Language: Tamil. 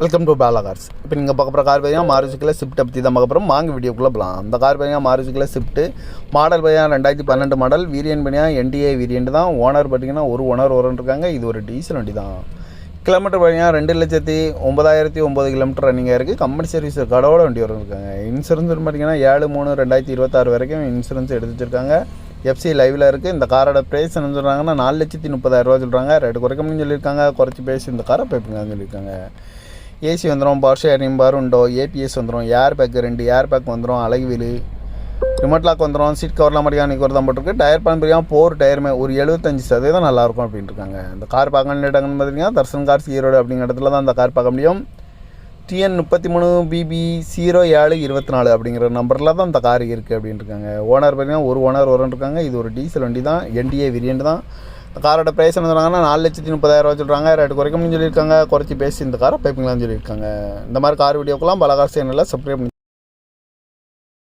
Welcome to Bala cars. இப்போ நீங்கள் பார்க்க போகிற கார் பார்த்தீங்கன்னா மாருதிக்குள்ள ஸ்விஃப்ட்டை பற்றி தான் பார்க்க போகிறோம். வாங்க வீடியோக்குள்ளே போகலாம். அந்த கார் பார்த்தீங்கன்னா மாருதிக்குள்ள ஸ்விஃப்ட்டு மாடல் பார்த்தீங்கன்னா 2012 மாடல். வேரியன்ட் பார்த்தீங்கன்னா NDA வேரியன்ட் தான். ஓனர் பார்த்தீங்கன்னா ஒரு ஓனர் இருக்காங்க. இது ஒரு டீசல் வண்டி தான். கிலோமீட்டர் பார்த்தீங்கன்னா 2,09,009 கிலோமீட்டர் ரன்னிங்காக இருக்குது. கம்பெனி சர்வீஸ் கடவுள வண்டி இருக்காங்க. இன்சூரன்ஸ் பார்த்தீங்கன்னா 7/3/2026 வரைக்கும் இன்சூரன்ஸ் எடுத்து வச்சுருக்காங்க. FC லைவில் இருக்குது. இந்த காரோட ப்ரைஸ் என்ன சொல்கிறாங்கன்னா 4,30,000 சொல்கிறாங்க. ரேட்டு குறைக்கணும்னு சொல்லியிருக்காங்க. குறைச்சி பேசி இந்த காரை பைப்புங்கன்னு சொல்லியிருக்காங்க. ஏசி வந்துடும், பவர் ஷேரிங் பார் உண்டோ, APS வந்துடும், ஏர் பேக் 2 ஏர் பேக் வந்துடும், அழகு வீல், ரிமோட் லாக் வந்துடும், சீட் கவர்லாம் மெக்கானிக் தான் போட்டிருக்கு. டயர் பார்த்தீங்கன்னா 4 டயருமே ஒரு 75% நல்லாயிருக்கும் அப்படின்ட்டு இருக்காங்க. இந்த கார் பார்க்க இடங்கன்னு பார்த்தீங்கன்னா தர்சன் கார்ஸ் ஈரோடு அப்படிங்கிற இடத்துல தான் இந்த கார் பார்க்க முடியும். TN 33BB 0724 அப்படிங்கிற நம்பரில் தான் இந்த கார் இருக்குது அப்படின்ட்டு இருக்காங்க. ஓனர் பார்த்தீங்கன்னா ஒரு ஓனர் இருக்காங்க. இது ஒரு டீசல் வண்டி தான். NDA வேரியன்ட் தான். இந்த காரோட ப்ரைஸ் என்ன சொல்கிறாங்கன்னா 4,30,000 சொல்கிறாங்க. ரேட்டு குறைக்கணும்னு சொல்லியிருக்காங்க. குறைச்சி பேசி இந்த காரை பைப்பிங்களான்னு சொல்லியிருக்காங்க. இந்த மாதிரி கார் வீடியோக்கெல்லாம் பல கார் சேனலில் சப்ஸ்கிரைப் பண்ணி